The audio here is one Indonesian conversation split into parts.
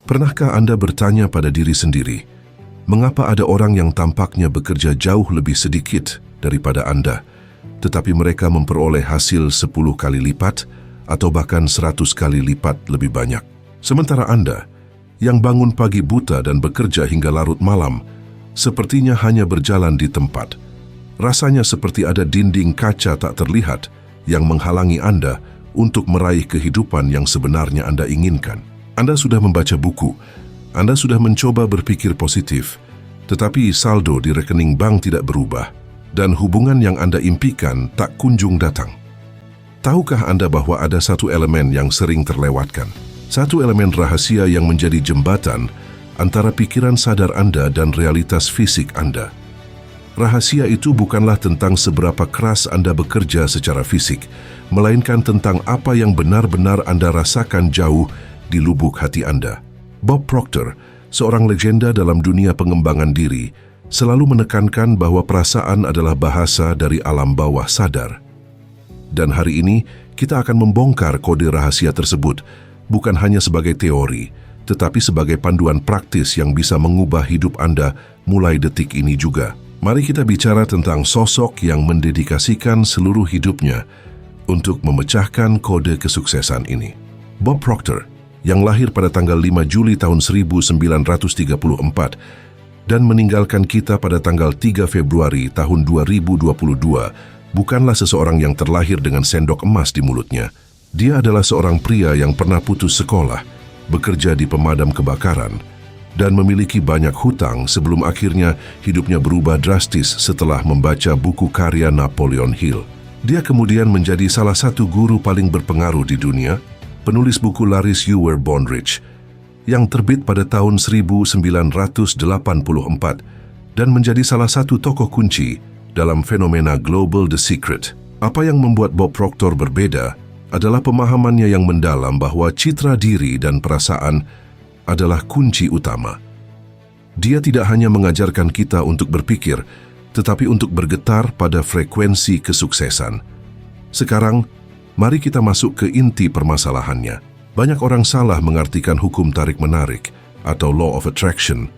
Pernahkah Anda bertanya pada diri sendiri, mengapa ada orang yang tampaknya bekerja jauh lebih sedikit daripada Anda, tetapi mereka memperoleh hasil 10 kali lipat atau bahkan 100 kali lipat lebih banyak? Sementara Anda, yang bangun pagi buta dan bekerja hingga larut malam, sepertinya hanya berjalan di tempat. Rasanya seperti ada dinding kaca tak terlihat yang menghalangi Anda untuk meraih kehidupan yang sebenarnya Anda inginkan. Anda sudah membaca buku, Anda sudah mencoba berpikir positif, tetapi saldo di rekening bank tidak berubah, dan hubungan yang Anda impikan tak kunjung datang. Tahukah Anda bahwa ada satu elemen yang sering terlewatkan? Satu elemen rahasia yang menjadi jembatan antara pikiran sadar Anda dan realitas fisik Anda. Rahasia itu bukanlah tentang seberapa keras Anda bekerja secara fisik, melainkan tentang apa yang benar-benar Anda rasakan jauh di lubuk hati Anda. Bob Proctor, seorang legenda dalam dunia pengembangan diri, selalu menekankan bahwa perasaan adalah bahasa dari alam bawah sadar. Dan hari ini, kita akan membongkar kode rahasia tersebut, bukan hanya sebagai teori, tetapi sebagai panduan praktis yang bisa mengubah hidup Anda mulai detik ini juga. Mari kita bicara tentang sosok yang mendedikasikan seluruh hidupnya untuk memecahkan kode kesuksesan ini. Bob Proctor, yang lahir pada tanggal 5 Juli tahun 1934 dan meninggalkan kita pada tanggal 3 Februari tahun 2022, bukanlah seseorang yang terlahir dengan sendok emas di mulutnya. Dia adalah seorang pria yang pernah putus sekolah, bekerja di pemadam kebakaran, dan memiliki banyak hutang sebelum akhirnya hidupnya berubah drastis setelah membaca buku karya Napoleon Hill. Dia kemudian menjadi salah satu guru paling berpengaruh di dunia, penulis buku laris You Were Born Rich, yang terbit pada tahun 1984 dan menjadi salah satu tokoh kunci dalam fenomena global The Secret. Apa yang membuat Bob Proctor berbeda adalah pemahamannya yang mendalam bahwa citra diri dan perasaan adalah kunci utama. Dia tidak hanya mengajarkan kita untuk berpikir, tetapi untuk bergetar pada frekuensi kesuksesan. Sekarang, mari kita masuk ke inti permasalahannya. Banyak orang salah mengartikan hukum tarik-menarik atau law of attraction.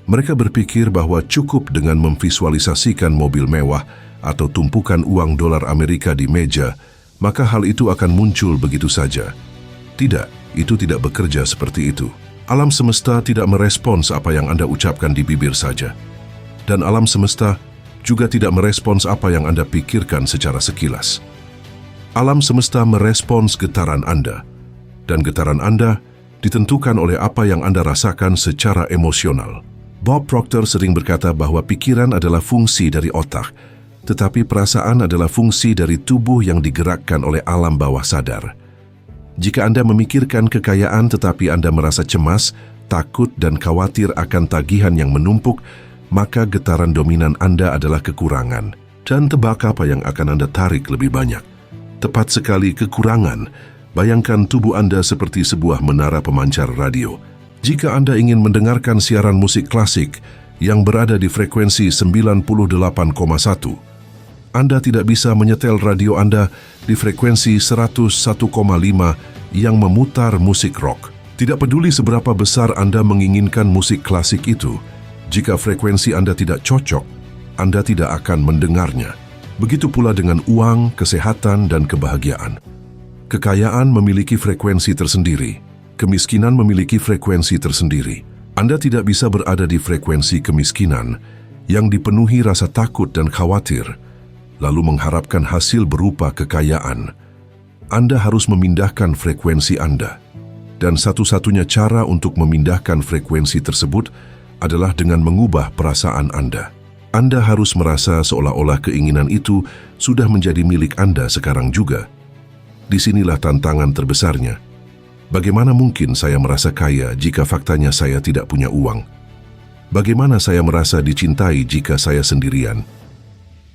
Mereka berpikir bahwa cukup dengan memvisualisasikan mobil mewah atau tumpukan uang dolar Amerika di meja, maka hal itu akan muncul begitu saja. Tidak, itu tidak bekerja seperti itu. Alam semesta tidak merespons apa yang Anda ucapkan di bibir saja. Dan alam semesta juga tidak merespons apa yang Anda pikirkan secara sekilas. Alam semesta merespons getaran Anda, dan getaran Anda ditentukan oleh apa yang Anda rasakan secara emosional. Bob Proctor sering berkata bahwa pikiran adalah fungsi dari otak, tetapi perasaan adalah fungsi dari tubuh yang digerakkan oleh alam bawah sadar. Jika Anda memikirkan kekayaan tetapi Anda merasa cemas, takut, dan khawatir akan tagihan yang menumpuk, maka getaran dominan Anda adalah kekurangan. Dan tebak apa yang akan Anda tarik lebih banyak? Tepat sekali, kekurangan. Bayangkan tubuh Anda seperti sebuah menara pemancar radio. Jika Anda ingin mendengarkan siaran musik klasik yang berada di frekuensi 98,1, Anda tidak bisa menyetel radio Anda di frekuensi 101,5 yang memutar musik rock. Tidak peduli seberapa besar Anda menginginkan musik klasik itu, jika frekuensi Anda tidak cocok, Anda tidak akan mendengarnya. Begitu pula dengan uang, kesehatan, dan kebahagiaan. Kekayaan memiliki frekuensi tersendiri. Kemiskinan memiliki frekuensi tersendiri. Anda tidak bisa berada di frekuensi kemiskinan yang dipenuhi rasa takut dan khawatir, lalu mengharapkan hasil berupa kekayaan. Anda harus memindahkan frekuensi Anda. Dan satu-satunya cara untuk memindahkan frekuensi tersebut adalah dengan mengubah perasaan Anda. Anda harus merasa seolah-olah keinginan itu sudah menjadi milik Anda sekarang juga. Disinilah tantangan terbesarnya. Bagaimana mungkin saya merasa kaya jika faktanya saya tidak punya uang? Bagaimana saya merasa dicintai jika saya sendirian?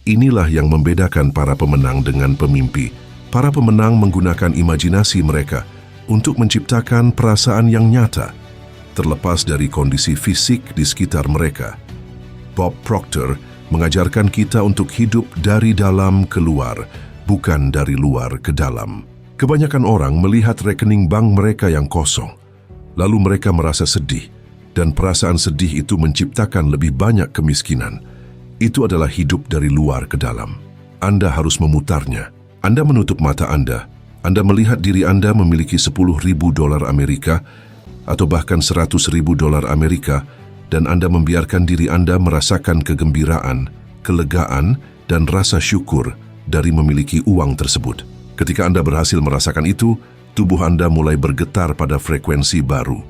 Inilah yang membedakan para pemenang dengan pemimpi. Para pemenang menggunakan imajinasi mereka untuk menciptakan perasaan yang nyata, terlepas dari kondisi fisik di sekitar mereka. Bob Proctor mengajarkan kita untuk hidup dari dalam keluar, bukan dari luar ke dalam. Kebanyakan orang melihat rekening bank mereka yang kosong. Lalu mereka merasa sedih, dan perasaan sedih itu menciptakan lebih banyak kemiskinan. Itu adalah hidup dari luar ke dalam. Anda harus memutarnya. Anda menutup mata Anda melihat diri Anda memiliki $10,000 Amerika atau bahkan $100,000 Amerika, dan Anda membiarkan diri Anda merasakan kegembiraan, kelegaan, dan rasa syukur dari memiliki uang tersebut. Ketika Anda berhasil merasakan itu, tubuh Anda mulai bergetar pada frekuensi baru.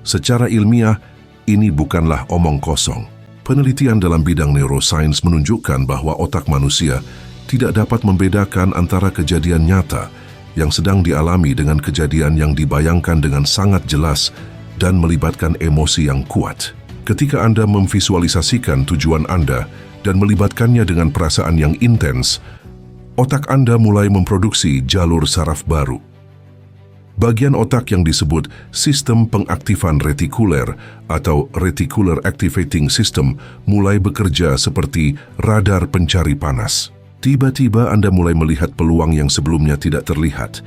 Secara ilmiah, ini bukanlah omong kosong. Penelitian dalam bidang neuroscience menunjukkan bahwa otak manusia tidak dapat membedakan antara kejadian nyata yang sedang dialami dengan kejadian yang dibayangkan dengan sangat jelas dan melibatkan emosi yang kuat. Ketika Anda memvisualisasikan tujuan Anda dan melibatkannya dengan perasaan yang intens, otak Anda mulai memproduksi jalur saraf baru. Bagian otak yang disebut sistem pengaktifan retikuler atau reticular activating system mulai bekerja seperti radar pencari panas. Tiba-tiba Anda mulai melihat peluang yang sebelumnya tidak terlihat.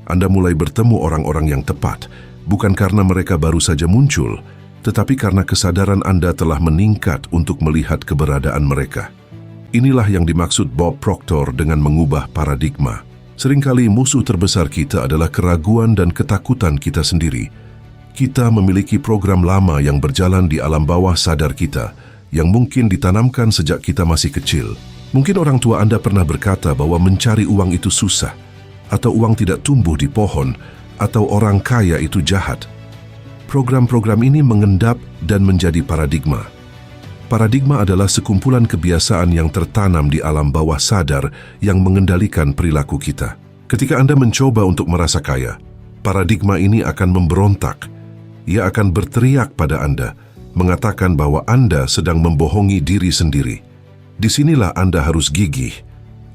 Anda mulai bertemu orang-orang yang tepat, bukan karena mereka baru saja muncul, tetapi karena kesadaran Anda telah meningkat untuk melihat keberadaan mereka. Inilah yang dimaksud Bob Proctor dengan mengubah paradigma. Seringkali musuh terbesar kita adalah keraguan dan ketakutan kita sendiri. Kita memiliki program lama yang berjalan di alam bawah sadar kita, yang mungkin ditanamkan sejak kita masih kecil. Mungkin orang tua Anda pernah berkata bahwa mencari uang itu susah, atau uang tidak tumbuh di pohon, atau orang kaya itu jahat. Program-program ini mengendap dan menjadi paradigma. Paradigma adalah sekumpulan kebiasaan yang tertanam di alam bawah sadar yang mengendalikan perilaku kita. Ketika Anda mencoba untuk merasa kaya, paradigma ini akan memberontak. Ia akan berteriak pada Anda, mengatakan bahwa Anda sedang membohongi diri sendiri. Disinilah Anda harus gigih.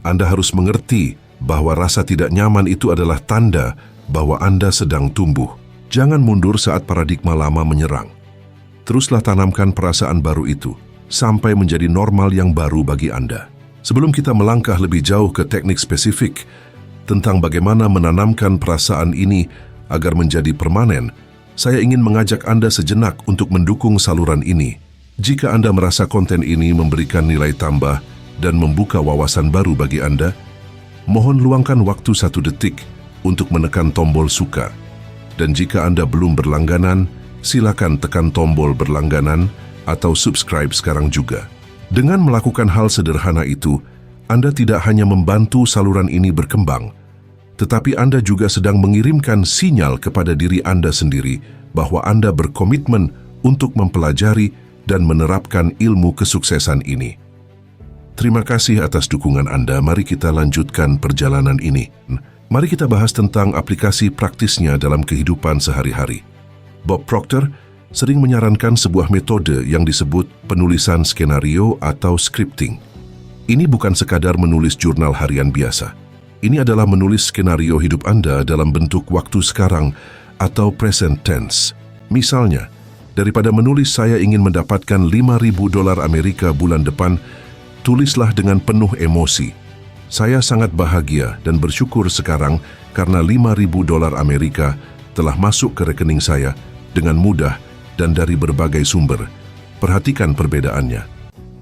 Anda harus mengerti bahwa rasa tidak nyaman itu adalah tanda bahwa Anda sedang tumbuh. Jangan mundur saat paradigma lama menyerang. Teruslah tanamkan perasaan baru itu, sampai menjadi normal yang baru bagi Anda. Sebelum kita melangkah lebih jauh ke teknik spesifik tentang bagaimana menanamkan perasaan ini agar menjadi permanen, saya ingin mengajak Anda sejenak untuk mendukung saluran ini. Jika Anda merasa konten ini memberikan nilai tambah dan membuka wawasan baru bagi Anda, mohon luangkan waktu 1 detik untuk menekan tombol suka. Dan jika Anda belum berlangganan, silakan tekan tombol berlangganan atau subscribe sekarang juga. Dengan melakukan hal sederhana itu, Anda tidak hanya membantu saluran ini berkembang, tetapi Anda juga sedang mengirimkan sinyal kepada diri Anda sendiri bahwa Anda berkomitmen untuk mempelajari dan menerapkan ilmu kesuksesan ini. Terima kasih atas dukungan Anda. Mari kita lanjutkan perjalanan ini. Mari kita bahas tentang aplikasi praktisnya dalam kehidupan sehari-hari. Bob Proctor sering menyarankan sebuah metode yang disebut penulisan skenario atau scripting. Ini bukan sekadar menulis jurnal harian biasa. Ini adalah menulis skenario hidup Anda dalam bentuk waktu sekarang atau present tense. Misalnya, daripada menulis saya ingin mendapatkan $5,000 Amerika bulan depan, tulislah dengan penuh emosi. Saya sangat bahagia dan bersyukur sekarang karena $5,000 Amerika telah masuk ke rekening saya dengan mudah dan dari berbagai sumber. Perhatikan perbedaannya.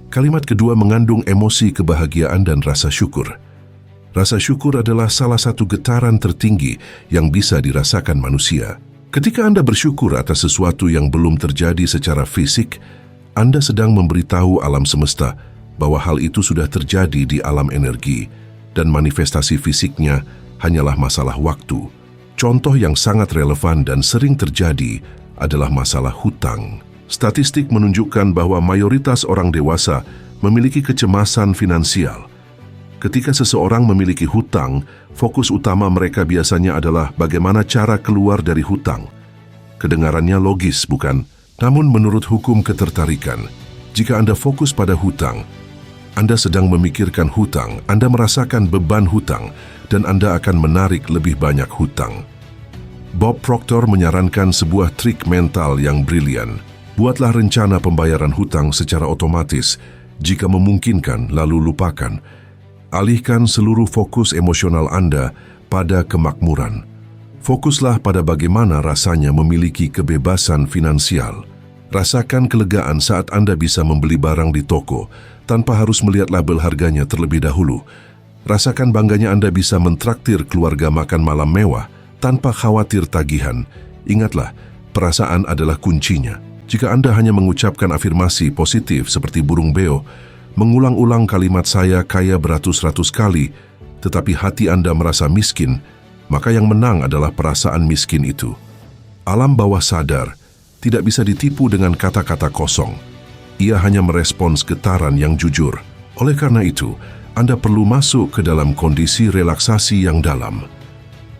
Kalimat kedua mengandung emosi kebahagiaan dan rasa syukur. Rasa syukur adalah salah satu getaran tertinggi yang bisa dirasakan manusia. Ketika Anda bersyukur atas sesuatu yang belum terjadi secara fisik, Anda sedang memberitahu alam semesta bahwa hal itu sudah terjadi di alam energi dan manifestasi fisiknya hanyalah masalah waktu. Contoh yang sangat relevan dan sering terjadi adalah masalah hutang. Statistik menunjukkan bahwa mayoritas orang dewasa memiliki kecemasan finansial. Ketika seseorang memiliki hutang, fokus utama mereka biasanya adalah bagaimana cara keluar dari hutang. Kedengarannya logis, bukan? Namun menurut hukum ketertarikan, jika Anda fokus pada hutang, Anda sedang memikirkan hutang, Anda merasakan beban hutang, dan Anda akan menarik lebih banyak hutang. Bob Proctor menyarankan sebuah trik mental yang brilian. Buatlah rencana pembayaran hutang secara otomatis. Jika memungkinkan, lalu lupakan. Alihkan seluruh fokus emosional Anda pada kemakmuran. Fokuslah pada bagaimana rasanya memiliki kebebasan finansial. Rasakan kelegaan saat Anda bisa membeli barang di toko tanpa harus melihat label harganya terlebih dahulu. Rasakan bangganya Anda bisa mentraktir keluarga makan malam mewah tanpa khawatir tagihan. Ingatlah, perasaan adalah kuncinya. Jika Anda hanya mengucapkan afirmasi positif seperti burung beo, mengulang-ulang kalimat "saya kaya" beratus-ratus kali, tetapi hati Anda merasa miskin, maka yang menang adalah perasaan miskin itu. Alam bawah sadar tidak bisa ditipu dengan kata-kata kosong. Ia hanya merespons getaran yang jujur. Oleh karena itu, Anda perlu masuk ke dalam kondisi relaksasi yang dalam.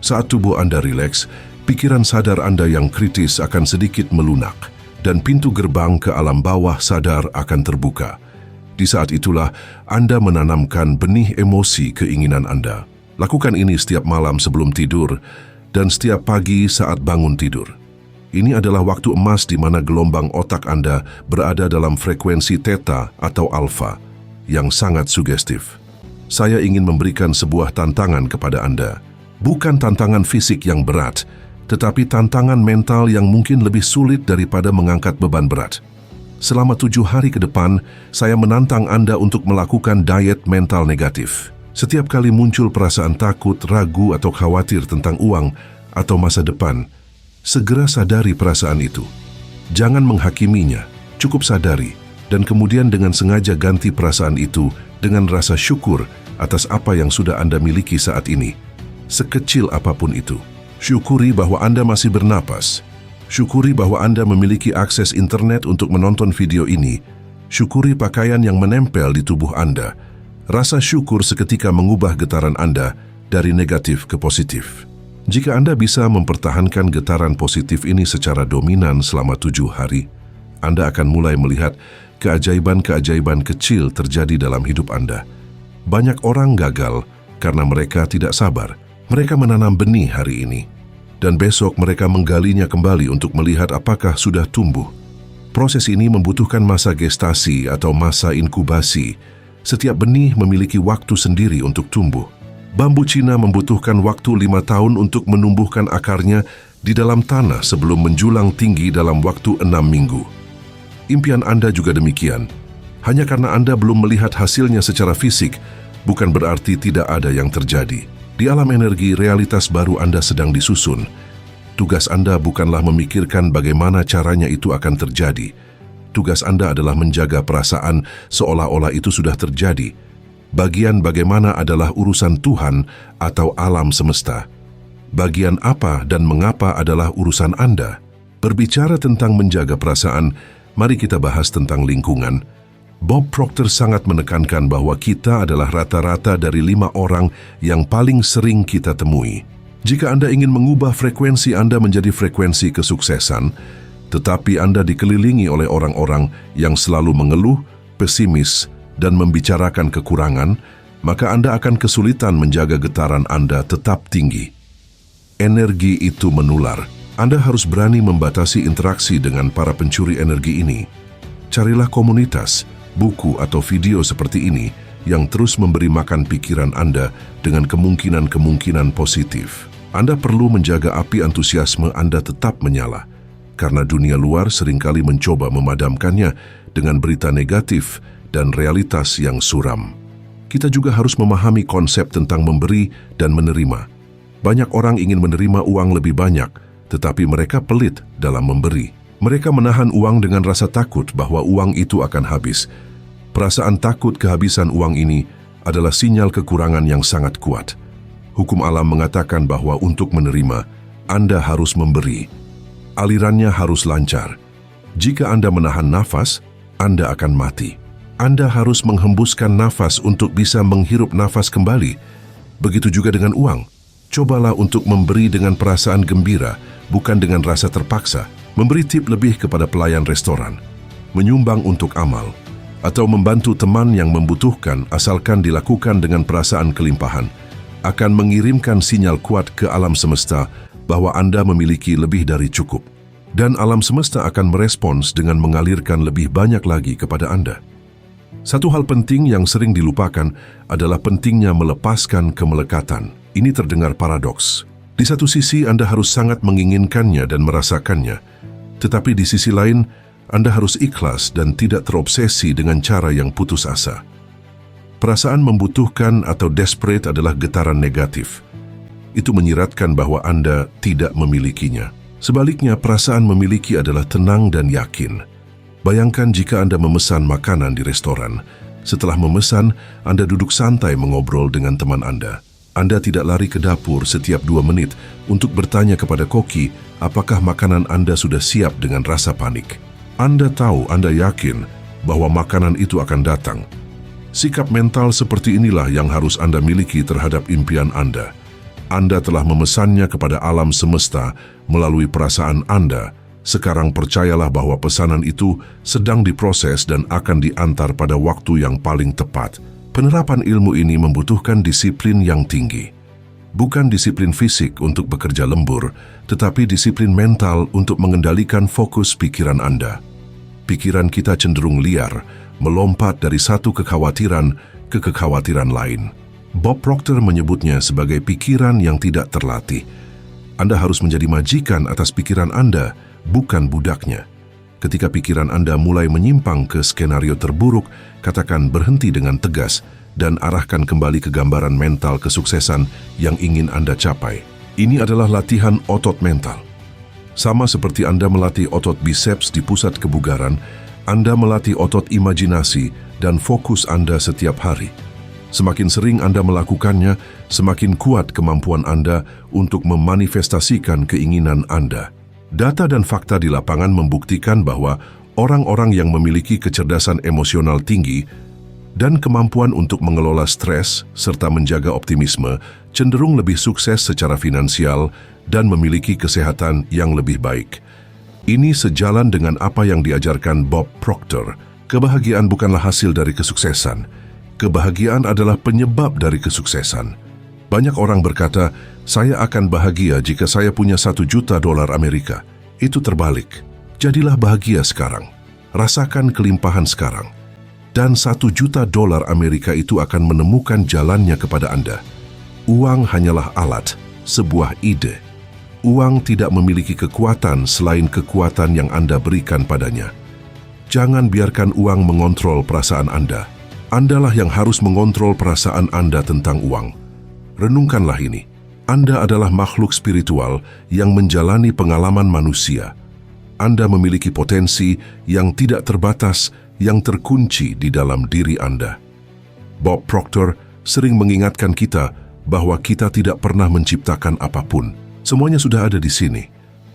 Saat tubuh Anda rileks, pikiran sadar Anda yang kritis akan sedikit melunak, dan pintu gerbang ke alam bawah sadar akan terbuka. Di saat itulah Anda menanamkan benih emosi keinginan Anda. Lakukan ini setiap malam sebelum tidur dan setiap pagi saat bangun tidur. Ini adalah waktu emas di mana gelombang otak Anda berada dalam frekuensi theta atau alfa yang sangat sugestif. Saya ingin memberikan sebuah tantangan kepada Anda. Bukan tantangan fisik yang berat, tetapi tantangan mental yang mungkin lebih sulit daripada mengangkat beban berat. Selama 7 hari ke depan, saya menantang Anda untuk melakukan diet mental negatif. Setiap kali muncul perasaan takut, ragu, atau khawatir tentang uang atau masa depan, segera sadari perasaan itu. Jangan menghakiminya, cukup sadari, dan kemudian dengan sengaja ganti perasaan itu dengan rasa syukur atas apa yang sudah Anda miliki saat ini, sekecil apapun itu. Syukuri bahwa Anda masih bernapas. Syukuri bahwa Anda memiliki akses internet untuk menonton video ini. Syukuri pakaian yang menempel di tubuh Anda. Rasa syukur seketika mengubah getaran Anda dari negatif ke positif. Jika Anda bisa mempertahankan getaran positif ini secara dominan selama 7 hari, Anda akan mulai melihat keajaiban-keajaiban kecil terjadi dalam hidup Anda. Banyak orang gagal karena mereka tidak sabar. Mereka menanam benih hari ini, dan besok mereka menggalinya kembali untuk melihat apakah sudah tumbuh. Proses ini membutuhkan masa gestasi atau masa inkubasi. Setiap benih memiliki waktu sendiri untuk tumbuh. Bambu Cina membutuhkan waktu 5 tahun untuk menumbuhkan akarnya di dalam tanah sebelum menjulang tinggi dalam waktu 6 minggu. Impian Anda juga demikian. Hanya karena Anda belum melihat hasilnya secara fisik, bukan berarti tidak ada yang terjadi. Di alam energi, realitas baru Anda sedang disusun. Tugas Anda bukanlah memikirkan bagaimana caranya itu akan terjadi. Tugas Anda adalah menjaga perasaan seolah-olah itu sudah terjadi. Bagian bagaimana adalah urusan Tuhan atau alam semesta. Bagian apa dan mengapa adalah urusan Anda. Berbicara tentang menjaga perasaan, mari kita bahas tentang lingkungan. Bob Proctor sangat menekankan bahwa kita adalah rata-rata dari 5 orang yang paling sering kita temui. Jika Anda ingin mengubah frekuensi Anda menjadi frekuensi kesuksesan, tetapi Anda dikelilingi oleh orang-orang yang selalu mengeluh, pesimis, dan membicarakan kekurangan, maka Anda akan kesulitan menjaga getaran Anda tetap tinggi. Energi itu menular. Anda harus berani membatasi interaksi dengan para pencuri energi ini. Carilah komunitas, buku atau video seperti ini yang terus memberi makan pikiran Anda dengan kemungkinan-kemungkinan positif. Anda perlu menjaga api antusiasme Anda tetap menyala, karena dunia luar seringkali mencoba memadamkannya dengan berita negatif dan realitas yang suram. Kita juga harus memahami konsep tentang memberi dan menerima. Banyak orang ingin menerima uang lebih banyak, tetapi mereka pelit dalam memberi. Mereka menahan uang dengan rasa takut bahwa uang itu akan habis. Perasaan takut kehabisan uang ini adalah sinyal kekurangan yang sangat kuat. Hukum alam mengatakan bahwa untuk menerima, Anda harus memberi. Alirannya harus lancar. Jika Anda menahan nafas, Anda akan mati. Anda harus menghembuskan nafas untuk bisa menghirup nafas kembali. Begitu juga dengan uang. Cobalah untuk memberi dengan perasaan gembira, bukan dengan rasa terpaksa. Memberi tip lebih kepada pelayan restoran, menyumbang untuk amal, atau membantu teman yang membutuhkan asalkan dilakukan dengan perasaan kelimpahan, akan mengirimkan sinyal kuat ke alam semesta bahwa Anda memiliki lebih dari cukup. Dan alam semesta akan merespons dengan mengalirkan lebih banyak lagi kepada Anda. Satu hal penting yang sering dilupakan adalah pentingnya melepaskan kemelekatan. Ini terdengar paradoks. Di satu sisi, Anda harus sangat menginginkannya dan merasakannya. Tetapi di sisi lain, Anda harus ikhlas dan tidak terobsesi dengan cara yang putus asa. Perasaan membutuhkan atau desperate adalah getaran negatif. Itu menyiratkan bahwa Anda tidak memilikinya. Sebaliknya, perasaan memiliki adalah tenang dan yakin. Bayangkan jika Anda memesan makanan di restoran. Setelah memesan, Anda duduk santai mengobrol dengan teman Anda. Anda tidak lari ke dapur setiap 2 menit untuk bertanya kepada koki apakah makanan Anda sudah siap dengan rasa panik. Anda tahu, Anda yakin bahwa makanan itu akan datang. Sikap mental seperti inilah yang harus Anda miliki terhadap impian Anda. Anda telah memesannya kepada alam semesta melalui perasaan Anda. Sekarang percayalah bahwa pesanan itu sedang diproses dan akan diantar pada waktu yang paling tepat. Penerapan ilmu ini membutuhkan disiplin yang tinggi. Bukan disiplin fisik untuk bekerja lembur, tetapi disiplin mental untuk mengendalikan fokus pikiran Anda. Pikiran kita cenderung liar, melompat dari satu kekhawatiran ke kekhawatiran lain. Bob Proctor menyebutnya sebagai pikiran yang tidak terlatih. Anda harus menjadi majikan atas pikiran Anda, bukan budaknya. Ketika pikiran Anda mulai menyimpang ke skenario terburuk, katakan berhenti dengan tegas dan arahkan kembali ke gambaran mental kesuksesan yang ingin Anda capai. Ini adalah latihan otot mental. Sama seperti Anda melatih otot biceps di pusat kebugaran, Anda melatih otot imajinasi dan fokus Anda setiap hari. Semakin sering Anda melakukannya, semakin kuat kemampuan Anda untuk memanifestasikan keinginan Anda. Data dan fakta di lapangan membuktikan bahwa orang-orang yang memiliki kecerdasan emosional tinggi dan kemampuan untuk mengelola stres serta menjaga optimisme cenderung lebih sukses secara finansial dan memiliki kesehatan yang lebih baik. Ini sejalan dengan apa yang diajarkan Bob Proctor. Kebahagiaan bukanlah hasil dari kesuksesan. Kebahagiaan adalah penyebab dari kesuksesan. Banyak orang berkata, saya akan bahagia jika saya punya $1 juta Amerika. Itu terbalik. Jadilah bahagia sekarang. Rasakan kelimpahan sekarang. Dan $1 juta Amerika itu akan menemukan jalannya kepada Anda. Uang hanyalah alat, sebuah ide. Uang tidak memiliki kekuatan selain kekuatan yang Anda berikan padanya. Jangan biarkan uang mengontrol perasaan Anda. Andalah yang harus mengontrol perasaan Anda tentang uang. Renungkanlah ini. Anda adalah makhluk spiritual yang menjalani pengalaman manusia. Anda memiliki potensi yang tidak terbatas, yang terkunci di dalam diri Anda. Bob Proctor sering mengingatkan kita bahwa kita tidak pernah menciptakan apapun. Semuanya sudah ada di sini.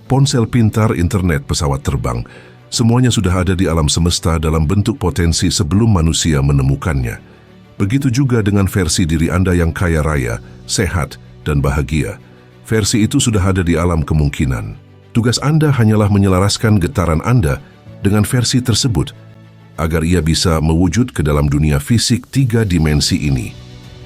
Ponsel pintar, internet, pesawat terbang, semuanya sudah ada di alam semesta dalam bentuk potensi sebelum manusia menemukannya. Begitu juga dengan versi diri Anda yang kaya raya, sehat, dan bahagia. Versi itu sudah ada di alam kemungkinan. Tugas Anda hanyalah menyelaraskan getaran Anda dengan versi tersebut, agar ia bisa mewujud ke dalam dunia fisik 3 dimensi ini.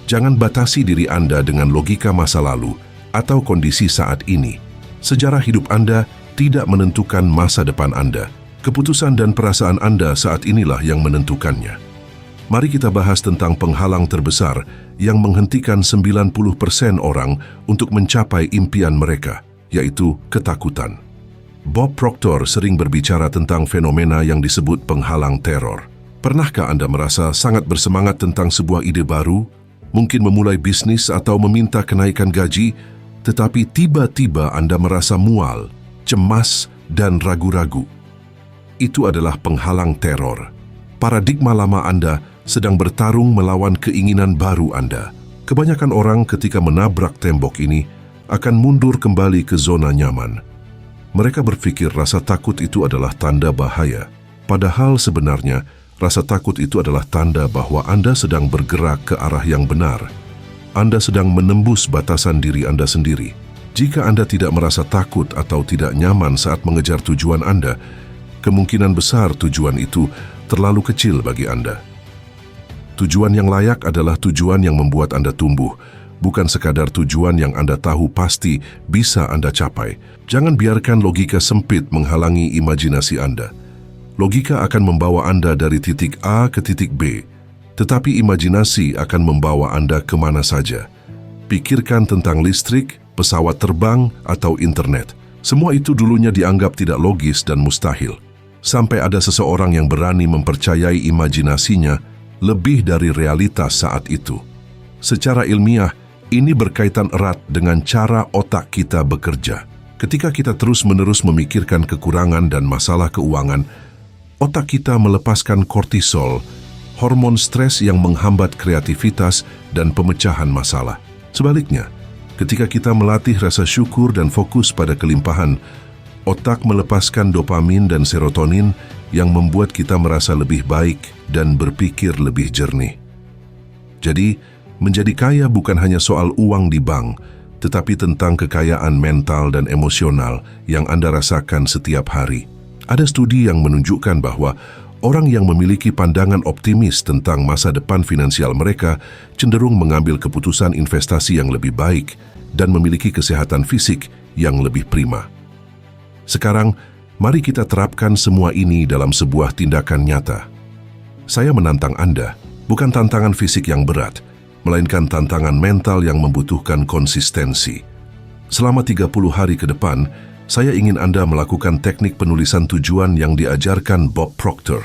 Jangan batasi diri Anda dengan logika masa lalu atau kondisi saat ini. Sejarah hidup Anda tidak menentukan masa depan Anda. Keputusan dan perasaan Anda saat inilah yang menentukannya. Mari kita bahas tentang penghalang terbesar yang menghentikan 90% orang untuk mencapai impian mereka, yaitu ketakutan. Bob Proctor sering berbicara tentang fenomena yang disebut penghalang teror. Pernahkah Anda merasa sangat bersemangat tentang sebuah ide baru, mungkin memulai bisnis atau meminta kenaikan gaji, tetapi tiba-tiba Anda merasa mual, cemas, dan ragu-ragu? Itu adalah penghalang teror. Paradigma lama Anda sedang bertarung melawan keinginan baru Anda. Kebanyakan orang ketika menabrak tembok ini akan mundur kembali ke zona nyaman. Mereka berpikir rasa takut itu adalah tanda bahaya. Padahal sebenarnya rasa takut itu adalah tanda bahwa Anda sedang bergerak ke arah yang benar. Anda sedang menembus batasan diri Anda sendiri. Jika Anda tidak merasa takut atau tidak nyaman saat mengejar tujuan Anda, kemungkinan besar tujuan itu terlalu kecil bagi Anda. Tujuan yang layak adalah tujuan yang membuat Anda tumbuh, bukan sekadar tujuan yang Anda tahu pasti bisa Anda capai. Jangan biarkan logika sempit menghalangi imajinasi Anda. Logika akan membawa Anda dari titik A ke titik B, tetapi imajinasi akan membawa Anda kemana saja. Pikirkan tentang listrik, pesawat terbang, atau internet. Semua itu dulunya dianggap tidak logis dan mustahil. Sampai ada seseorang yang berani mempercayai imajinasinya lebih dari realitas saat itu. Secara ilmiah, ini berkaitan erat dengan cara otak kita bekerja. Ketika kita terus-menerus memikirkan kekurangan dan masalah keuangan, otak kita melepaskan kortisol, hormon stres yang menghambat kreativitas dan pemecahan masalah. Sebaliknya, ketika kita melatih rasa syukur dan fokus pada kelimpahan, otak melepaskan dopamin dan serotonin yang membuat kita merasa lebih baik dan berpikir lebih jernih. Jadi, menjadi kaya bukan hanya soal uang di bank, tetapi tentang kekayaan mental dan emosional yang Anda rasakan setiap hari. Ada studi yang menunjukkan bahwa orang yang memiliki pandangan optimis tentang masa depan finansial mereka cenderung mengambil keputusan investasi yang lebih baik dan memiliki kesehatan fisik yang lebih prima. Sekarang, mari kita terapkan semua ini dalam sebuah tindakan nyata. Saya menantang Anda, bukan tantangan fisik yang berat, melainkan tantangan mental yang membutuhkan konsistensi. Selama 30 hari ke depan, saya ingin Anda melakukan teknik penulisan tujuan yang diajarkan Bob Proctor.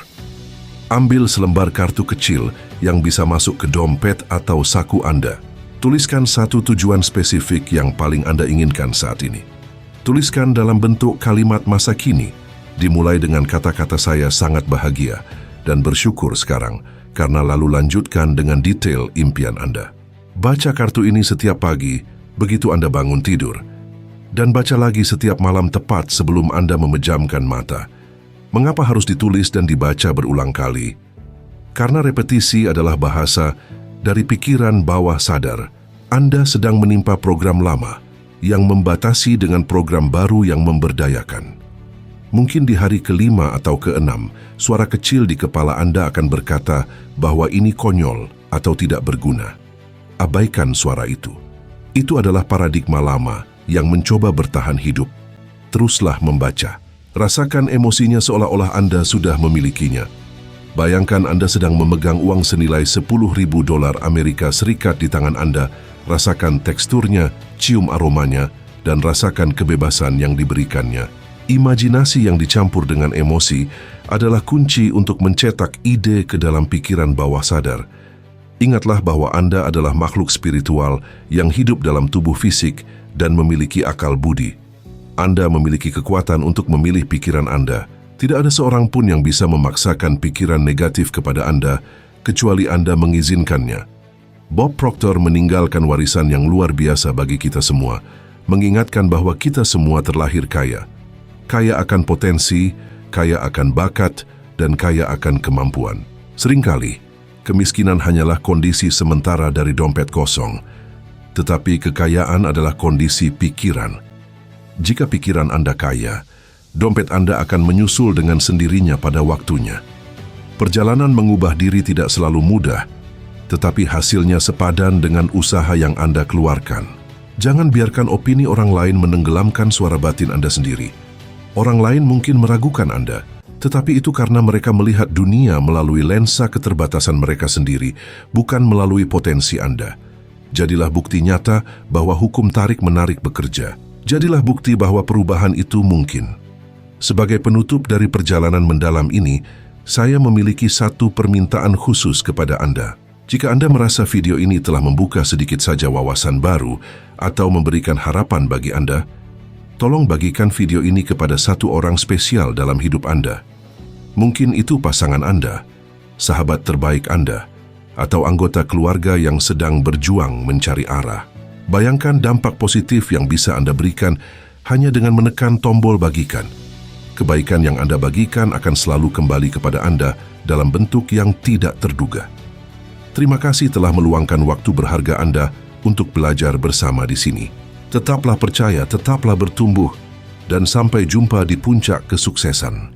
Ambil selembar kartu kecil yang bisa masuk ke dompet atau saku Anda. Tuliskan satu tujuan spesifik yang paling Anda inginkan saat ini. Tuliskan dalam bentuk kalimat masa kini, dimulai dengan kata-kata "saya sangat bahagia" dan "bersyukur sekarang", karena lalu lanjutkan dengan detail impian Anda. Baca kartu ini setiap pagi begitu Anda bangun tidur, dan baca lagi setiap malam tepat sebelum Anda memejamkan mata. Mengapa harus ditulis dan dibaca berulang kali? Karena repetisi adalah bahasa dari pikiran bawah sadar. Anda sedang menimpa program lama yang membatasi dengan program baru yang memberdayakan. Mungkin di hari ke-5 atau ke-6, suara kecil di kepala Anda akan berkata bahwa ini konyol atau tidak berguna. Abaikan suara itu. Itu adalah paradigma lama yang mencoba bertahan hidup. Teruslah membaca. Rasakan emosinya seolah-olah Anda sudah memilikinya. Bayangkan Anda sedang memegang uang senilai $10.000 Amerika Serikat di tangan Anda. Rasakan teksturnya, cium aromanya, dan rasakan kebebasan yang diberikannya. Imajinasi yang dicampur dengan emosi adalah kunci untuk mencetak ide ke dalam pikiran bawah sadar. Ingatlah bahwa Anda adalah makhluk spiritual yang hidup dalam tubuh fisik dan memiliki akal budi. Anda memiliki kekuatan untuk memilih pikiran Anda. Tidak ada seorang pun yang bisa memaksakan pikiran negatif kepada Anda, kecuali Anda mengizinkannya. Bob Proctor meninggalkan warisan yang luar biasa bagi kita semua, mengingatkan bahwa kita semua terlahir kaya. Kaya akan potensi, kaya akan bakat, dan kaya akan kemampuan. Seringkali, kemiskinan hanyalah kondisi sementara dari dompet kosong, tetapi kekayaan adalah kondisi pikiran. Jika pikiran Anda kaya, dompet Anda akan menyusul dengan sendirinya pada waktunya. Perjalanan mengubah diri tidak selalu mudah, tetapi hasilnya sepadan dengan usaha yang Anda keluarkan. Jangan biarkan opini orang lain menenggelamkan suara batin Anda sendiri. Orang lain mungkin meragukan Anda, tetapi itu karena mereka melihat dunia melalui lensa keterbatasan mereka sendiri, bukan melalui potensi Anda. Jadilah bukti nyata bahwa hukum tarik-menarik bekerja. Jadilah bukti bahwa perubahan itu mungkin. Sebagai penutup dari perjalanan mendalam ini, saya memiliki satu permintaan khusus kepada Anda. Jika Anda merasa video ini telah membuka sedikit saja wawasan baru atau memberikan harapan bagi Anda, tolong bagikan video ini kepada satu orang spesial dalam hidup Anda. Mungkin itu pasangan Anda, sahabat terbaik Anda, atau anggota keluarga yang sedang berjuang mencari arah. Bayangkan dampak positif yang bisa Anda berikan hanya dengan menekan tombol bagikan. Kebaikan yang Anda bagikan akan selalu kembali kepada Anda dalam bentuk yang tidak terduga. Terima kasih telah meluangkan waktu berharga Anda untuk belajar bersama di sini. Tetaplah percaya, tetaplah bertumbuh, dan sampai jumpa di puncak kesuksesan.